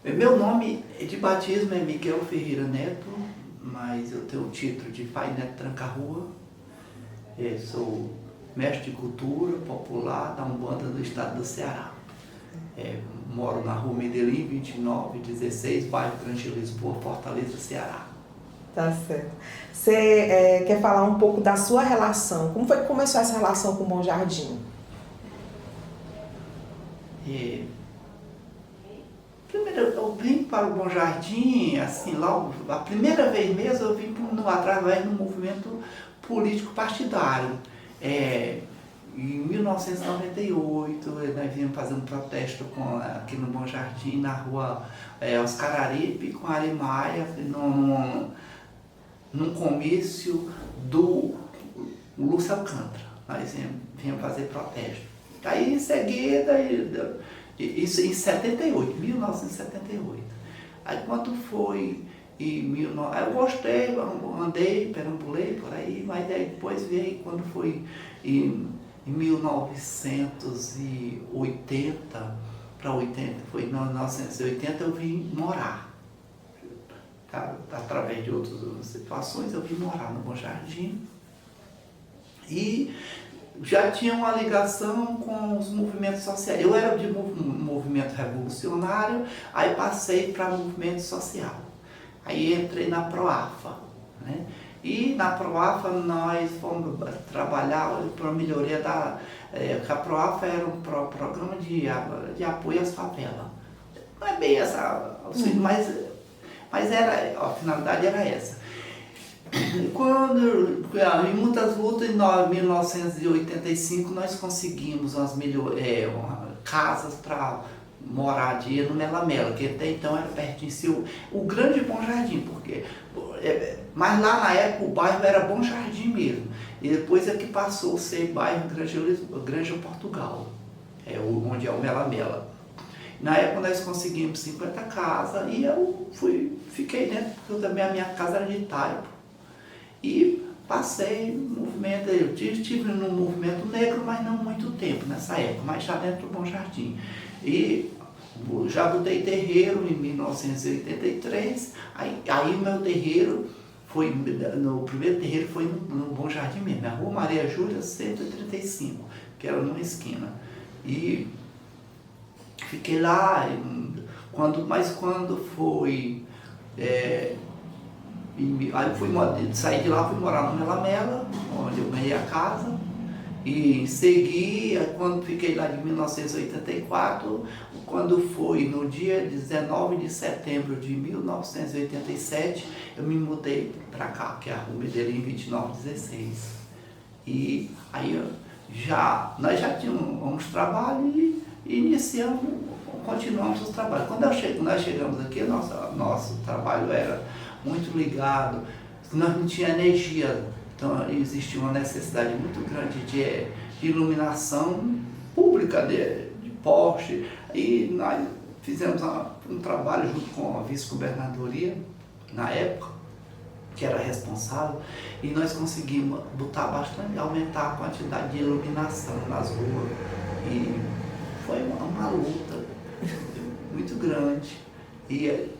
Meu nome de batismo é Miguel Ferreira Neto, mas eu tenho o título de Pai Neto Tranca-Rua. Sou mestre de cultura popular da Umbanda do estado do Ceará. Moro na rua Medellín, 2916, bairro Grande Lisboa, Fortaleza, Ceará. Tá certo. Você quer falar um pouco da sua relação? Como foi que começou essa relação com o Bom Jardim? Primeiro, eu vim para o Bom Jardim, assim, logo, a primeira vez mesmo eu vim através do movimento político partidário. Em 1998, nós viemos fazer um protesto aqui no Bom Jardim, na rua Oscar Aripe, com a Ari Maia, num comício do Lúcio Alcântara. Nós viemos fazer protesto. Aí, em seguida, isso em 78, 1978. Aí, quando foi eu gostei, andei, perambulei por aí, mas aí depois veio, quando foi em 1980 para 80, foi em 1980 eu vim morar. Através de outras situações, eu vim morar no Bom Jardim e já tinha uma ligação com os movimentos sociais. Eu era de movimento revolucionário, aí passei para movimento social. Aí entrei na Proafa, né? E na Proafa nós fomos trabalhar para a melhoria a Proafa era um programa de apoio às favelas. Não é bem essa, mas a finalidade era essa. Em muitas lutas, em 1985, nós conseguimos casas para moradia no Mela Mela, que até então era pertencia o grande Bom Jardim, mas lá na época o bairro era Bom Jardim mesmo, e depois é que passou a ser bairro Grande Portugal, onde é o Mela Mela. Na época nós conseguimos 50 casas e eu fiquei dentro, porque também a minha casa era de taipo. E passei no movimento, eu estive no movimento negro, mas não muito tempo nessa época, mas já dentro do Bom Jardim. E já botei terreiro em 1983, aí o meu terreiro o primeiro terreiro foi no Bom Jardim mesmo, na Rua Maria Júlia 135, que era numa esquina. E fiquei lá, mas quando foi... aí saí de lá, fui morar no Mela Mela, onde eu ganhei a casa, e segui, quando fiquei lá de 1984, quando foi no dia 19 de setembro de 1987, eu me mudei para cá, que é a Rua Medellín 2916. E aí nós já tínhamos uns trabalhos e continuamos os trabalhos. Quando nós chegamos aqui, nosso trabalho era muito ligado, nós não tínhamos energia, então existia uma necessidade muito grande de iluminação pública, de poste, e nós fizemos um trabalho junto com a vice-governadoria, na época, que era responsável, e nós conseguimos aumentar a quantidade de iluminação nas ruas, e foi uma luta muito grande. E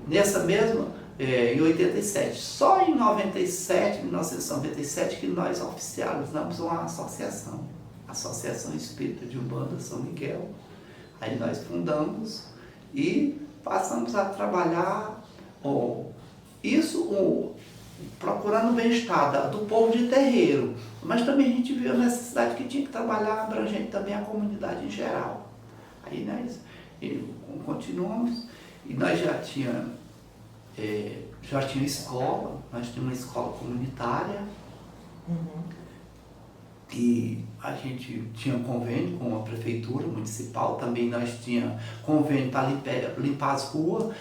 nessa mesma, em 87, só em 1997, que nós oficializamos uma associação, Associação Espírita de Umbanda São Miguel. Aí nós fundamos e passamos a trabalhar procurando o bem-estar do povo de terreiro, mas também a gente viu a necessidade que tinha que trabalhar abrangente também a comunidade em geral. Aí nós continuamos e nós já tinha escola, nós tínhamos uma escola comunitária. E a gente tinha convênio com a prefeitura municipal, também nós tínhamos convênio para limpar as ruas.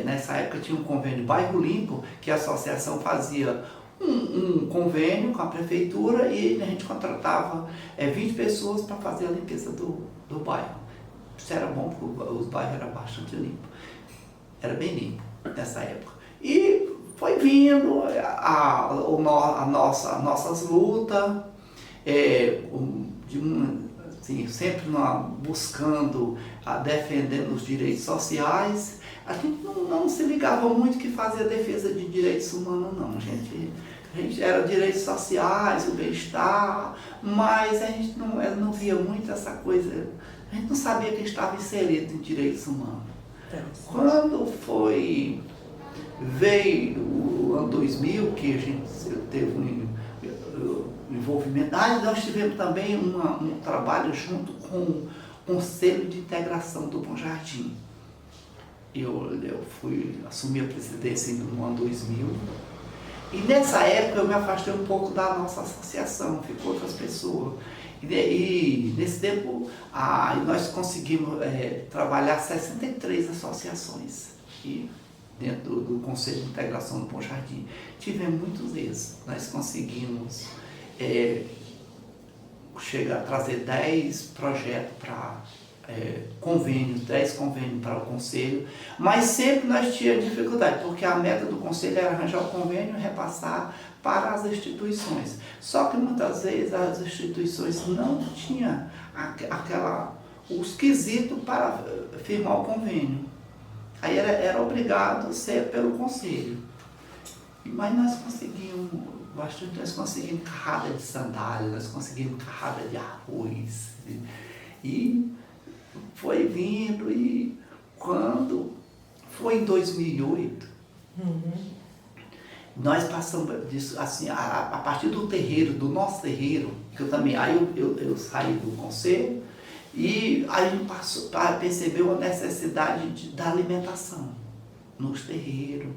Nessa época tinha um convênio Bairro Limpo, que a associação fazia um convênio com a prefeitura e a gente contratava 20 pessoas para fazer a limpeza do bairro. Isso era bom, porque os bairros eram bastante limpos, era bem limpo nessa época. E foi vindo nossas lutas, assim, sempre buscando, defendendo os direitos sociais. A gente não se ligava muito que fazia defesa de direitos humanos, não. A gente era direitos sociais, o bem-estar, mas a gente não via muito essa coisa, a gente não sabia que estava inserido em direitos humanos. Quando veio o ano 2000, que a gente teve um envolvimento, nós tivemos também um trabalho junto com o Conselho de Integração do Bom Jardim. Eu assumi a presidência no ano 2000. E nessa época eu me afastei um pouco da nossa associação, ficou outras pessoas. E nesse tempo nós conseguimos trabalhar 63 associações dentro do Conselho de Integração do Bom Jardim. Tivemos muitos êxitos. Nós conseguimos chegar a trazer 10 projetos para convênios, 10 convênios para o Conselho, mas sempre nós tínhamos dificuldade, porque a meta do Conselho era arranjar o convênio e repassar para as instituições. Só que muitas vezes as instituições não tinham os quesitos para firmar o convênio. Aí era obrigado a ser pelo Conselho. Mas nós conseguimos bastante, nós conseguimos carrada de sandália, nós conseguimos carrada de arroz. E foi vindo, e quando foi em 2008, nós passamos disso, assim, a partir do terreiro, do nosso terreiro, que eu também, aí eu saí do conselho, e aí a gente percebeu a necessidade da alimentação nos terreiros.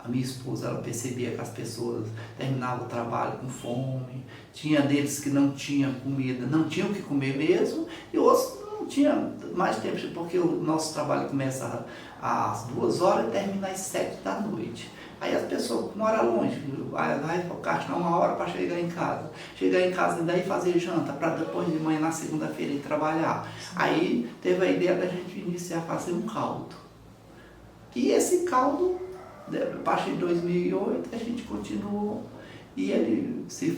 A minha esposa, ela percebia que as pessoas terminavam o trabalho com fome, tinha deles que não tinham comida, não tinham o que comer mesmo, e outros não tinham mais tempo, porque o nosso trabalho começa às 2 horas e termina às 7 da noite. Aí as pessoas moram longe, vai gastar 1 hora para chegar em casa. Chegar em casa e daí fazer janta, para depois de manhã, na segunda-feira, ir trabalhar. Aí teve a ideia da gente iniciar a fazer um caldo. E esse caldo, a partir de 2008, a gente continuou e ele se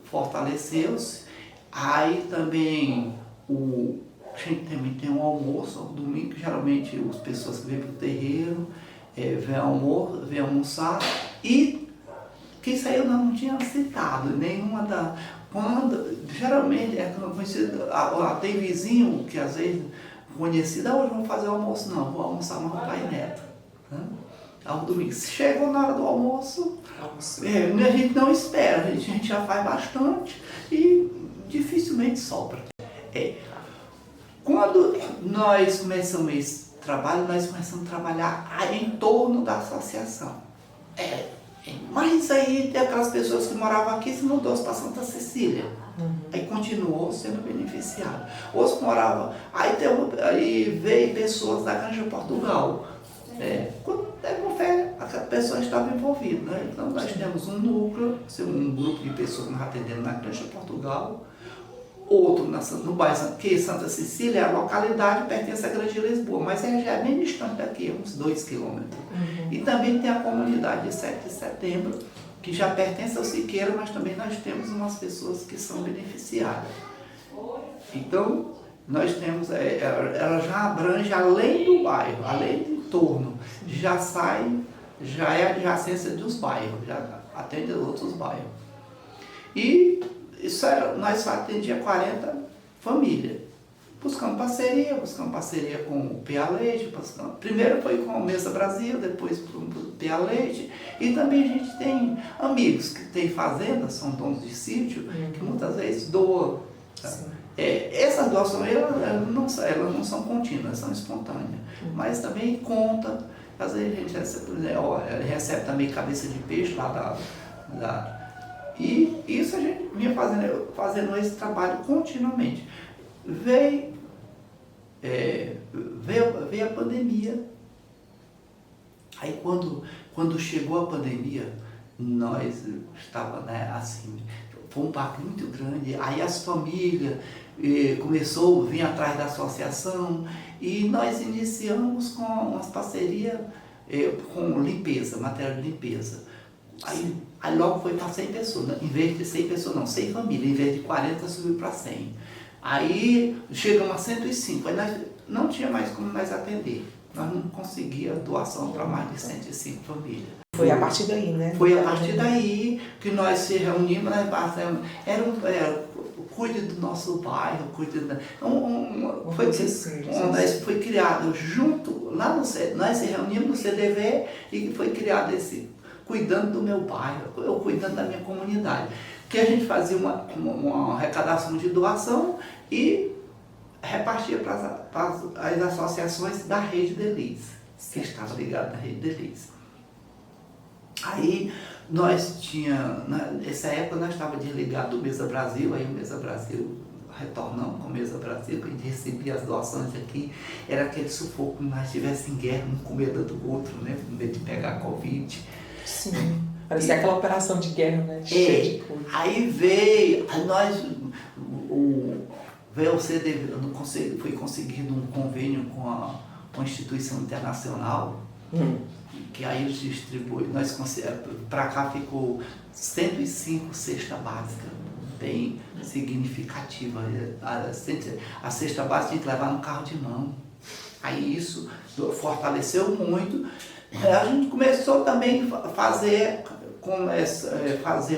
fortaleceu-se. Aí também a gente também tem um almoço ao domingo, geralmente as pessoas que vêm para o terreiro vêm almoçar. E que isso aí eu não tinha citado, nenhuma da... geralmente é conhecido, tem vizinho que às vezes conhecido, hoje vamos fazer o almoço, não, vou almoçar mais com o pai e neto. Ao domingo. Se chegou na hora do almoço, a gente não espera, a gente já faz bastante e dificilmente sobra. Quando nós começamos esse trabalho, nós começamos a trabalhar em torno da associação. Mas aí tem aquelas pessoas que moravam aqui, se mudou para Santa Cecília. Aí continuou sendo beneficiado. Outros moravam, aí veio pessoas da Granja Portugal. Quando teve uma férias, a pessoa estava envolvida, né? Então nós temos um núcleo, um grupo de pessoas que nós atendemos na Granja Portugal, outro no bairro, que Santa Cecília é a localidade, pertence à Grande Lisboa, mas já é bem distante daqui, uns 2 quilômetros. E também tem a comunidade de 7 de setembro, que já pertence ao Siqueira, mas também nós temos umas pessoas que são beneficiadas. Então, nós temos, ela já abrange além do bairro, além do entorno, já é adjacência dos bairros, já atende outros bairros. E nós atendíamos 40 famílias, buscando parceria com o PA Leite, primeiro foi com o Mesa Brasil, depois com o PA Leite, e também a gente tem amigos que têm fazendas, são donos de sítio, que muitas vezes doam. Essas doações elas não são contínuas, são espontâneas, mas também conta, às vezes a gente recebe também cabeça de peixe lá e isso a gente vinha fazendo esse trabalho continuamente. Veio a pandemia. Aí quando chegou a pandemia, nós estávamos, assim, foi um impacto muito grande. Aí as famílias começou a vir atrás da associação e nós iniciamos com umas parcerias com limpeza, material de limpeza. Aí Aí logo foi para 100 pessoas, né? Em vez de 100 pessoas não, 100 famílias, em vez de 40 subiu para 100. Aí chegamos a 105, aí nós não tinha mais como nós atender. Nós não conseguíamos doação para mais de 105 famílias. Foi a partir daí, né? Foi a partir daí que nós se reunimos, nós passamos, cuide do nosso bairro, cuide da... foi criado junto, lá no nós se reunimos no CDV e foi criado esse, cuidando do meu bairro, eu cuidando da minha comunidade. Que a gente fazia uma arrecadação de doação e repartia para as associações da Rede Delis, que estava ligada na Rede Delis. Aí nós nessa época nós estávamos desligados do Mesa Brasil, aí o Mesa Brasil, retornamos com o Mesa Brasil, que a gente recebia as doações aqui, era aquele sufoco que nós estivéssemos em guerra, um com medo do outro, né, com medo de pegar Covid. Sim, parecia aquela operação de guerra, né, cheia de coisa. Aí veio o CDV, foi conseguido um convênio com a instituição internacional, que aí eles distribuem, para cá ficou 105 cesta básica, bem significativa. A cesta básica tinha que levar no carro de mão. Aí isso fortaleceu muito. A gente começou também a fazer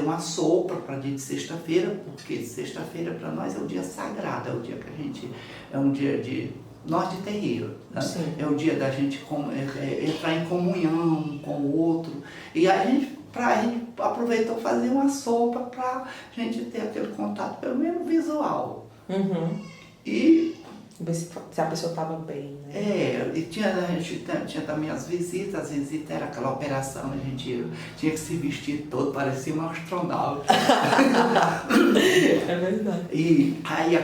uma sopa para dia de sexta-feira, porque sexta-feira para nós é o dia sagrado, é o dia que a gente, é um dia de nós de terreiro, né? É o dia da gente entrar em comunhão um com o outro, e a gente aproveitou fazer uma sopa para a gente ter aquele contato, pelo menos visual. E ver se a pessoa estava bem, né? E a gente tinha também as visitas era aquela operação, a gente tinha que se vestir todo, parecia um astronauta. É verdade. E aí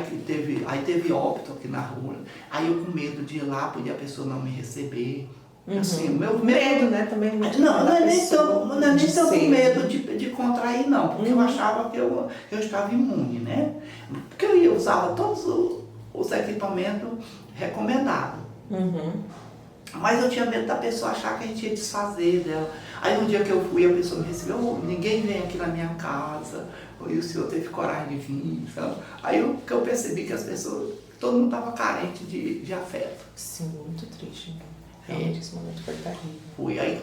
teve óbito aqui na rua, aí eu com medo de ir lá, podia a pessoa não me receber. Assim, meu medo, né? Também não é nem tanto medo de contrair, não, porque eu achava que eu estava imune, né? Porque eu usava todos os equipamentos recomendados. Mas eu tinha medo da pessoa achar que a gente ia desfazer dela. Aí um dia que eu fui, a pessoa me recebeu, ninguém vem aqui na minha casa, e o senhor teve coragem de vir, sabe? Aí eu percebi que as pessoas, todo mundo estava carente de afeto. Sim, muito triste, né? Realmente esse momento foi terrível. Aí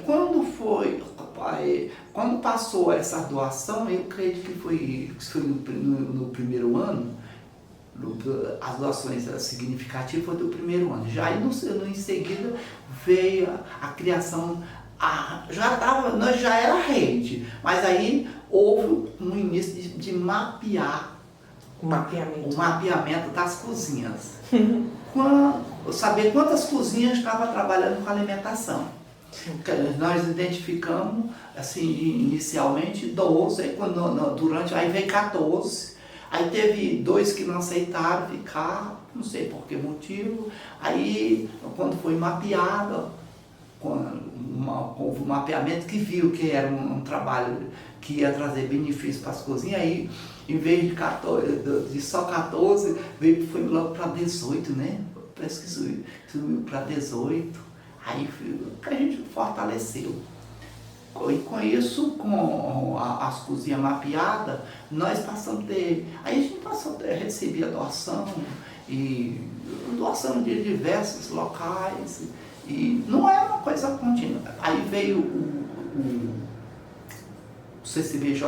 quando passou essa doação, eu creio que foi no primeiro ano, as doações significativas foi do primeiro ano. Já aí em seguida veio a criação, nós já era rede, mas aí houve um início de mapear o mapeamento das cozinhas. Saber quantas cozinhas estavam trabalhando com alimentação. Nós identificamos, assim, inicialmente 12, aí veio 14. Aí teve 2 que não aceitaram ficar, não sei por que motivo. Aí, quando foi mapeado, houve um mapeamento que viu que era um trabalho que ia trazer benefícios para as cozinhas, aí, em vez de só 14, foi logo para 18, né? Parece que subiu para 18. Aí a gente fortaleceu. E com isso, com as cozinhas mapeadas, nós passamos a ter... Aí a gente passou a receber doação, e doação de diversos locais, e não é uma coisa contínua. Aí veio o CCBJ,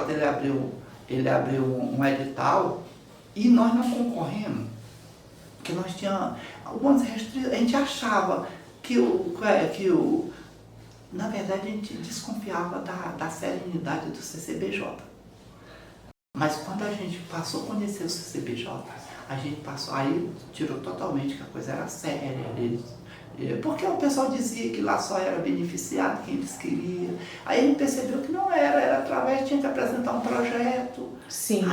ele abriu um edital, e nós não concorremos, porque nós tínhamos algumas restrições. A gente achava na verdade, a gente desconfiava da serenidade do CCBJ. Mas quando a gente passou a conhecer o CCBJ, a gente passou, aí tirou totalmente que a coisa era séria. Porque o pessoal dizia que lá só era beneficiado quem eles queriam. Aí a gente percebeu que não era através, tinha que apresentar um projeto. Sim.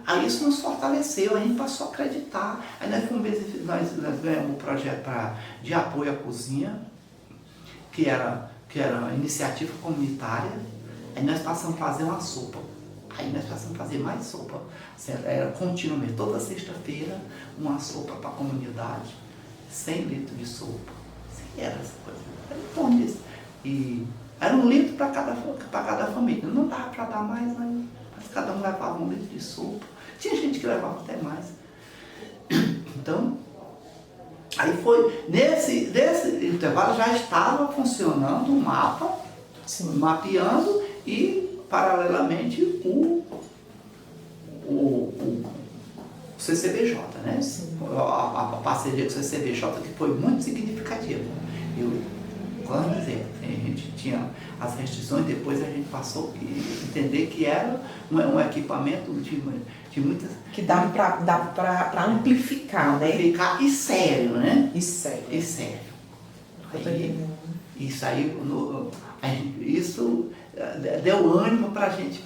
Aí isso nos fortaleceu, a gente passou a acreditar. Aí nós ganhamos um projeto de apoio à cozinha, que era uma iniciativa comunitária. Aí nós passamos a fazer uma sopa. Aí nós passamos a fazer mais sopa. Era continuamente, toda sexta-feira, uma sopa para a comunidade. 100 litros de sopa. Era essa coisa. Era em torno disso. E Era 1 litro para cada família. Não dava para dar mais, mas cada um levava 1 litro de sopa. Tinha gente que levava até mais. Então, aí foi, nesse intervalo já estava funcionando o mapa, Sim. mapeando e, paralelamente, o CCBJ, né? A parceria com o CCBJ, que foi muito significativa. Quando dizer, a gente tinha as restrições, depois a gente passou a entender que era um equipamento de muitas... Que dava para amplificar, né? Amplificar e sério, né? E sério. E sério. Eu tô entendendo. Isso deu ânimo para a gente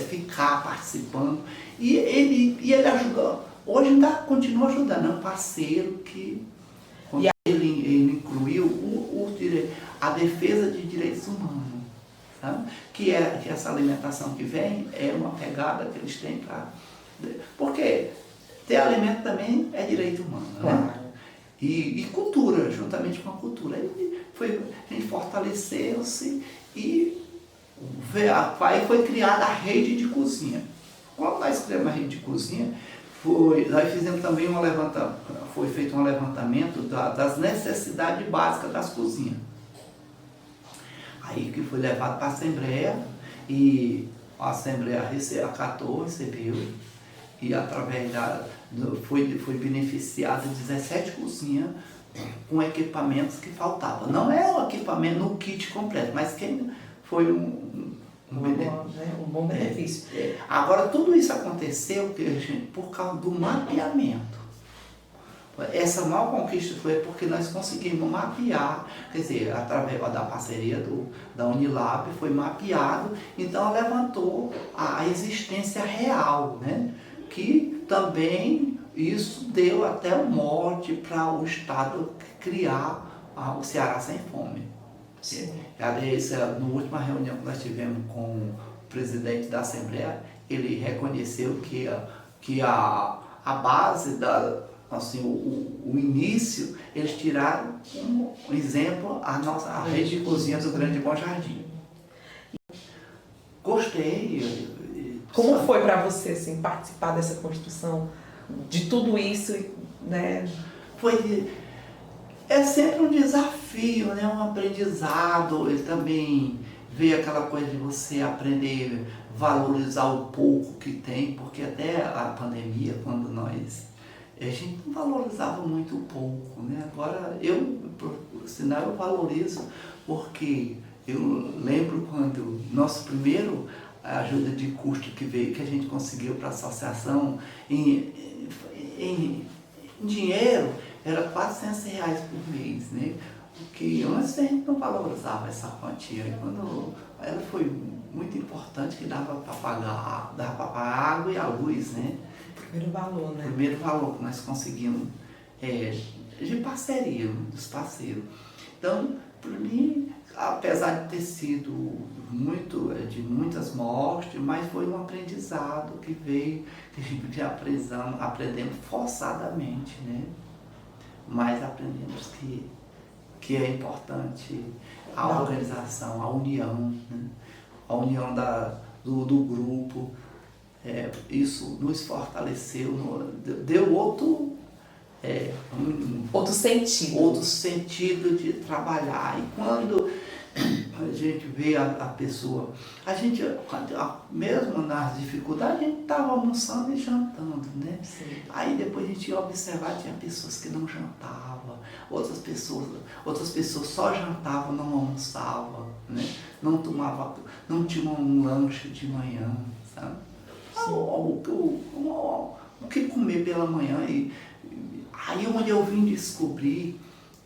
ficar participando. E ele ajudou. Hoje ainda continua ajudando. É um parceiro que ele incluiu a defesa de direitos humanos. Sabe? Que essa alimentação que vem é uma pegada que eles têm para... Porque ter alimento também é direito humano. Claro. Né? E cultura, juntamente com a cultura. A gente fortaleceu-se e aí foi criada a rede de cozinha. Quando nós criamos a rede de cozinha, nós fizemos também foi feito um levantamento das necessidades básicas das cozinhas. Aí que foi levado para a Assembleia e a Assembleia acatou, recebeu e através foi beneficiada 17 cozinhas com equipamentos que faltavam. Não é o equipamento no kit completo, mas foi um bom benefício. Agora, tudo isso aconteceu por causa do mapeamento. Essa maior conquista foi porque nós conseguimos mapear, quer dizer, através da parceria da Unilab, foi mapeado, então levantou a existência real, né? Que também isso deu até o molde para o Estado criar o Ceará Sem Fome. Na última reunião que nós tivemos com o presidente da Assembleia, ele reconheceu que a base assim, o início, eles tiraram um exemplo a rede de cozinha do Grande Bom Jardim. Gostei. Como foi para você assim, participar dessa construção, de tudo isso, né? É sempre um desafio, né? Um aprendizado. Ele também veio aquela coisa de você aprender a valorizar o pouco que tem, porque até a pandemia, quando a gente não valorizava muito o pouco, né? Agora, por sinal, eu valorizo, porque eu lembro quando nosso primeiro ajuda de custo que veio, que a gente conseguiu para a associação, em dinheiro, era R$ 400 por mês, né? Porque antes a gente não valorizava essa quantia. E quando ela foi muito importante, que dava para pagar a água e a luz, né? Primeiro valor, né? Primeiro valor que nós conseguimos de parceria dos parceiros. Então, para mim, apesar de ter sido de muitas mortes, mas foi um aprendizado que veio, que a gente aprendendo forçadamente, né? Mas aprendemos que é importante a organização, a união, né? A união do grupo. Isso nos fortaleceu, deu outro sentido de trabalhar. E quando a gente vê a pessoa, mesmo nas dificuldades, a gente estava almoçando e jantando, né? Sim. Aí depois a gente ia observar, tinha pessoas que não jantavam, outras pessoas só jantavam, não almoçavam, né? Não tinham um lanche de manhã, sabe? O que comer pela manhã. Aí onde eu vim descobrir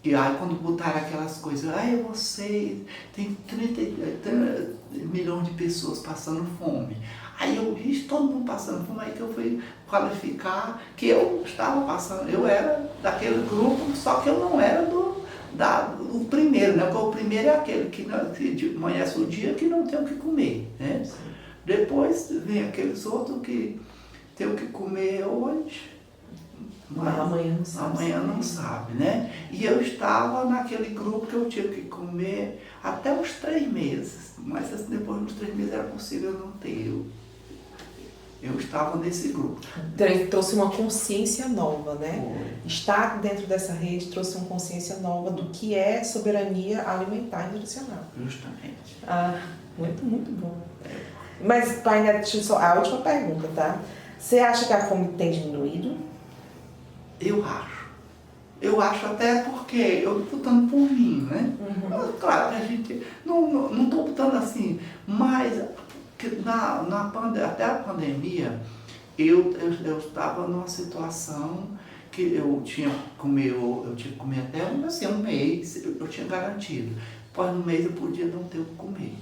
que aí quando botaram aquelas coisas, você tem 30 milhões de pessoas passando fome. Aí eu vi todo mundo passando fome, aí que eu fui qualificar que eu estava passando, eu era daquele grupo, só que eu não era do primeiro, né? Porque o primeiro é aquele que amanhece o dia que não tem o que comer, né? Depois vem aqueles outros que tem o que comer hoje, Mas amanhã não sabe. Amanhã não sabe, né? E eu estava naquele grupo que eu tinha que comer até os 3 meses. Mas assim, depois dos 3 meses era possível não ter. Eu estava nesse grupo. Então, ele trouxe uma consciência nova, né? Foi. Estar dentro dessa rede trouxe uma consciência nova do que é soberania alimentar e nutricional. Justamente. Ah, muito, muito bom. Mas, pai, deixa eu só, a última pergunta, tá? Você acha que a fome tem diminuído? Eu acho. Eu acho até porque eu estou lutando por mim, né? Claro que a gente... Não estou lutando assim, mas até a pandemia, eu estava numa situação que eu tinha que comer até assim, um mês, eu tinha garantido. Após um mês eu podia não ter o que comer.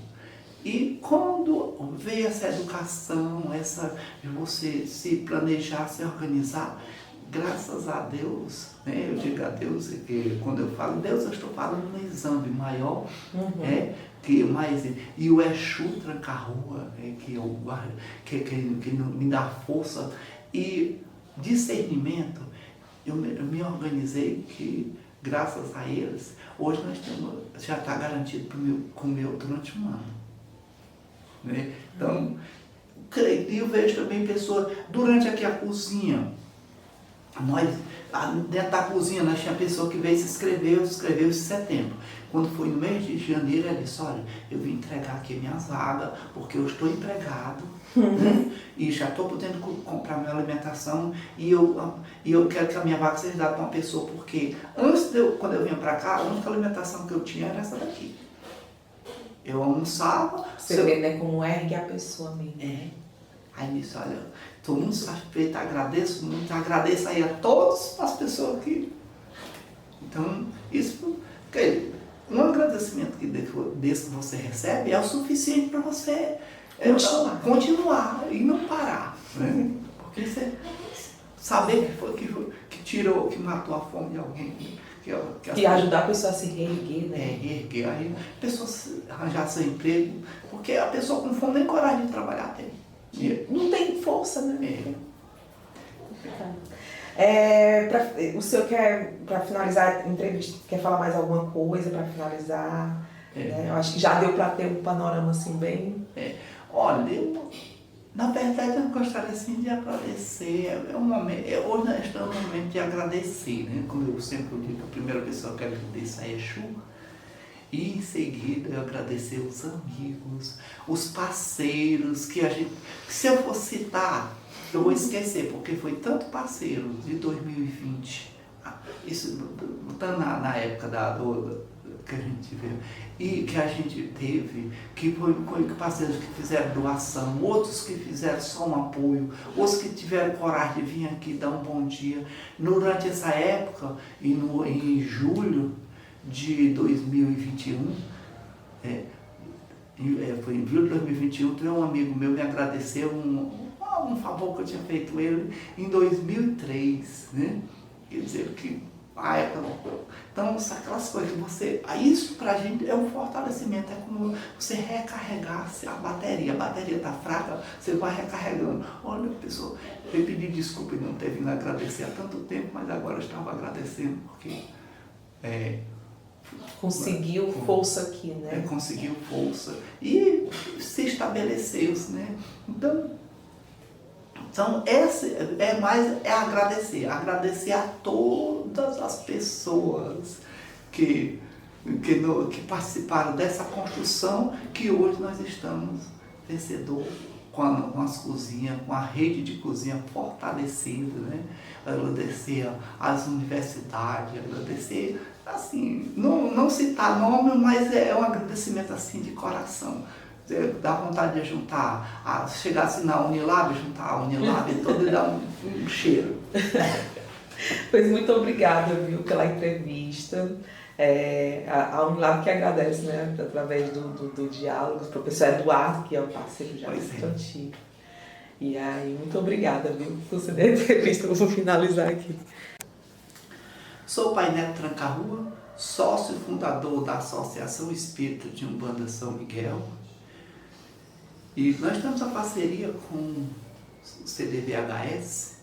E quando veio essa educação, essa de você se planejar, se organizar, graças a Deus, né, eu digo a Deus, que quando eu falo Deus, eu estou falando no exame maior, e o Exu Tranca-Rua, que me dá força e discernimento, eu me organizei que, graças a eles, hoje já está garantido para comer durante um ano. Né? Então, eu vejo também pessoas, durante aqui a cozinha, dentro da cozinha, nós tinha pessoa que veio se inscreveu em setembro. Quando foi no mês de janeiro, ela disse, olha, eu vim entregar aqui minhas vagas, porque eu estou empregado, né? E já estou podendo comprar minha alimentação, e eu quero que a minha vaga seja dada para uma pessoa, porque quando eu vinha para cá, a única alimentação que eu tinha era essa daqui. Eu almoçava... Você vê, né, como ergue a pessoa mesmo. Aí me disse, olha, estou muito satisfeito, agradeço muito, agradeço aí a todas as pessoas que... Então, isso, um agradecimento desse que você recebe é o suficiente para você continuar e não parar, né? Porque você saber que foi que tirou, que matou a fome de alguém, Que ajudar a pessoa a se reerguer, né? Reerguer, aí a pessoa arranjar seu emprego, porque a pessoa com fome nem coragem de trabalhar tem. Não tem força, né? O senhor quer, para finalizar a entrevista, quer falar mais alguma coisa para finalizar? Né? Eu acho que já deu para ter um panorama assim bem... Olha, na verdade eu gostaria assim de agradecer, hoje nós estamos no momento de agradecer, né? Como eu sempre digo, a primeira pessoa que eu agradeço é Exu, e em seguida eu agradecer os amigos, os parceiros, que se eu for citar, eu vou esquecer, porque foi tanto parceiro de 2020, isso na época que a gente veio, e que a gente teve, que foi parceiros que fizeram doação, outros que fizeram só um apoio, outros que tiveram coragem de vir aqui dar um bom dia. Durante essa época, em julho de 2021, foi em julho de 2021, tem um amigo meu me agradeceu um favor que eu tinha feito ele em 2003, né? Quer dizer que a época, então aquelas coisas isso pra gente é um fortalecimento, é como você recarregar a bateria tá fraca, você vai recarregando. Olha, pessoal, eu pedi desculpa e não ter vindo agradecer há tanto tempo, mas agora eu estava agradecendo porque conseguiu força aqui, né? Conseguiu força e se estabeleceu, né? Então, agradecer a todas as pessoas que participaram dessa construção, que hoje nós estamos vencedor com as cozinhas, com a rede de cozinha fortalecida, né? Agradecer às universidades, agradecer, assim, não citar nome, mas é um agradecimento assim de coração. Dá vontade de juntar, chegar assim na Unilab, juntar a Unilab toda e dar um cheiro. Pois muito obrigada, viu, pela entrevista. A Unilab que agradece, né, através do diálogo, o professor Eduardo, que é um parceiro já muito antigo. E aí, muito obrigada, viu, por você dar a entrevista. Eu vou finalizar aqui. Sou o Pai Neto Tranca-Rua, sócio fundador da Associação Espírita de Umbanda São Miguel. E nós temos a parceria com o CDVHS,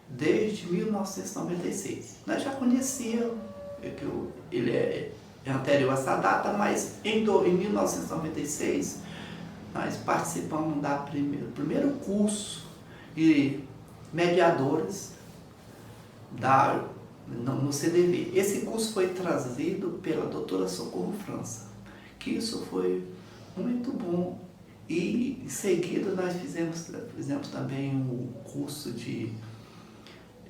desde 1996. Nós já conhecíamos, ele é anterior a essa data, mas em 1996 nós participamos do primeiro curso de mediadores no CDV. Esse curso foi trazido pela doutora Socorro França, que isso foi muito bom. E em seguida nós fizemos também um curso de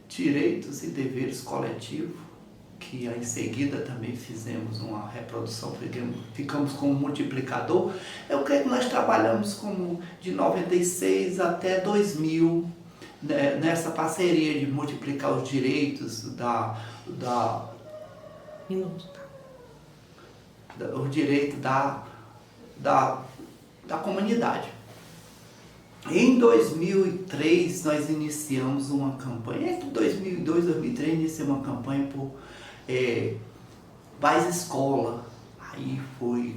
Direitos e Deveres Coletivos, que em seguida também fizemos uma reprodução, ficamos com um multiplicador. Eu creio que nós trabalhamos como de 96 até 2000, né, nessa parceria de multiplicar os direitos o direito da comunidade. Em 2003 nós iniciamos uma campanha, entre 2002 e 2003 iniciamos uma campanha por Mais Escola. Aí foi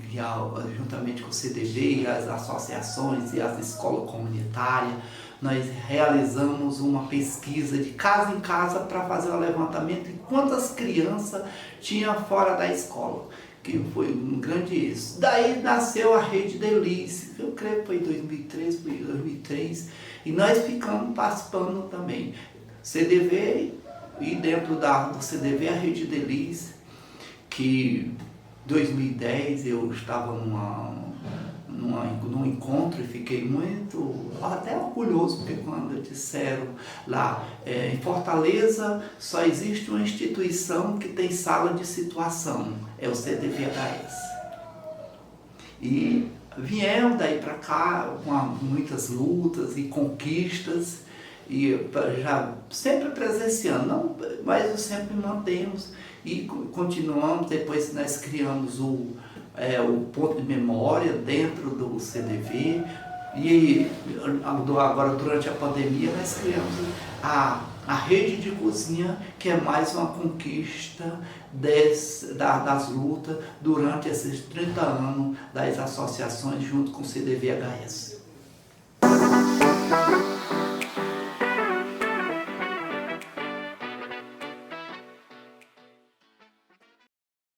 juntamente com o CDV e as associações e as escolas comunitárias, nós realizamos uma pesquisa de casa em casa para fazer o levantamento de quantas crianças tinha fora da escola, que foi um grande êxito. Daí nasceu a Rede Delícia, eu creio que foi em 2003, e nós ficamos participando também. CDV, e dentro do CDV a Rede Delícia, que em 2010 eu estava num encontro e fiquei muito, até orgulhoso, porque quando disseram lá, em Fortaleza só existe uma instituição que tem sala de situação, é o CDVHS. E viemos daí para cá com muitas lutas e conquistas, e já sempre presenciando, não, mas sempre mantemos e continuamos. Depois nós criamos o ponto de memória dentro do CDV, e agora durante a pandemia nós criamos a rede de cozinha, que é mais uma conquista das lutas durante esses 30 anos das associações junto com o CDVHS.